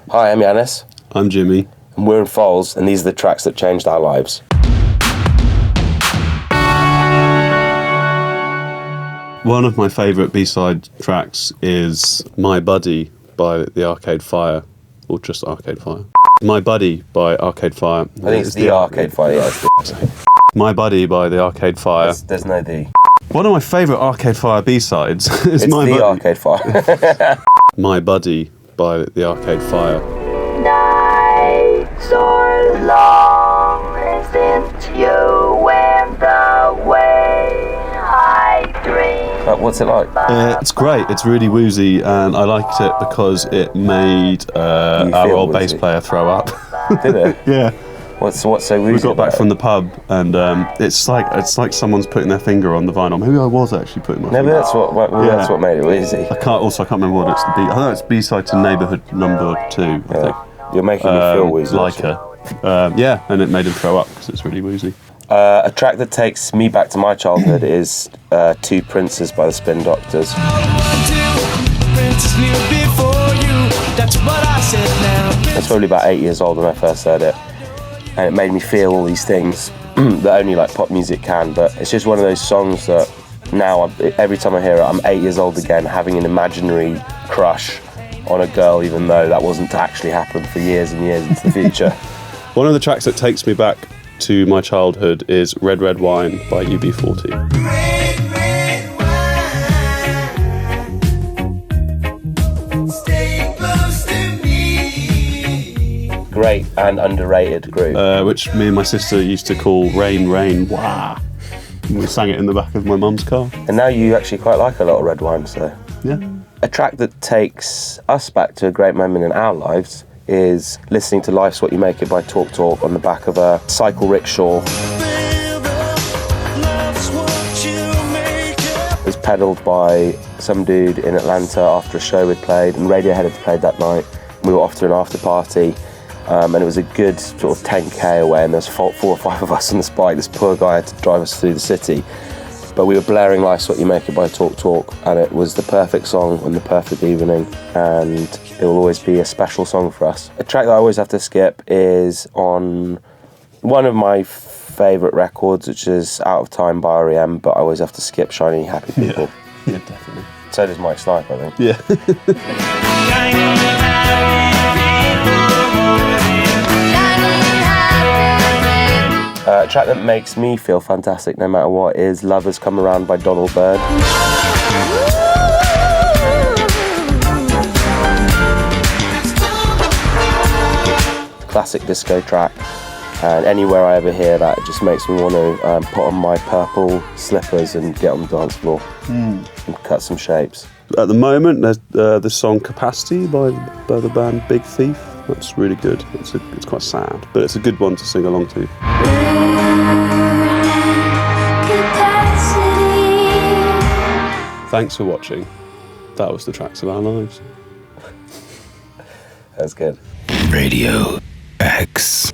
Hi, I'm Yannis. I'm Jimmy. And we're in Foals, and these are the tracks that changed our lives. One of my favourite B-side tracks is My Buddy by the Arcade Fire, or just Arcade Fire. My Buddy by Arcade Fire. I think it's the Arcade Fire, yeah. My Buddy by the Arcade Fire. There's no the. One of my favourite Arcade Fire B-sides is It's My the Buddy. Arcade Fire. My Buddy by the Arcade Fire. Nights are long, isn't you and the way I dream. What's it like? It's great. It's really woozy, and I liked it because it made our old bass woozy? player throw up. Did it? Yeah. What's so woozy? We got back about from it? the pub, and it's like someone's putting their finger on the vinyl. Maybe I was actually putting my Maybe finger. that's what made it woozy. I can't remember what it's the B. I know it's B-side to Neighbourhood number 2. I think. You're making me feel woozy. Leica. Yeah, and it made him throw up because it's really woozy. A track that takes me back to my childhood is Two Princes by the Spin Doctors. That's probably about 8 years old when I first heard it, and it made me feel all these things that only like pop music can. But it's just one of those songs that now every time I hear it, I'm 8 years old again, having an imaginary crush on a girl, even though that wasn't to actually happen for years and years into the future. One of the tracks that takes me back to my childhood is Red Red Wine by UB40. Red, red wine, stay close to me. Great and underrated group. Which me and my sister used to call Rain Rain Wah. And we sang it in the back of my mum's car. And now you actually quite like a lot of red wine, so. Yeah. A track that takes us back to a great moment in our lives is listening to Life's What You Make It by Talk Talk on the back of a cycle rickshaw. It was pedalled by some dude in Atlanta after a show we'd played, and Radiohead had played that night. We were off to an after party, and it was a good sort of 10k away, and there's 4 or 5 of us on this bike. This poor guy had to drive us through the city. But we were blaring Life's What You Make It by Talk Talk, and it was the perfect song on the perfect evening, and it will always be a special song for us. A track that I always have to skip is on one of my favourite records, which is Out of Time by R.E.M, but I always have to skip Shiny Happy People. Yeah, definitely. So does Mike Snipe, I think. Yeah. A track that makes me feel fantastic no matter what is Lovers Come Around by Donald Byrd. Classic disco track, and anywhere I ever hear that, it just makes me want to put on my purple slippers and get on the dance floor and cut some shapes. At the moment, there's the song Capacity by the band Big Thief. That's really good. It's quite sad, but it's a good one to sing along to. Thanks for watching. That was the Tracks of Our Lives. That's good. Radio X.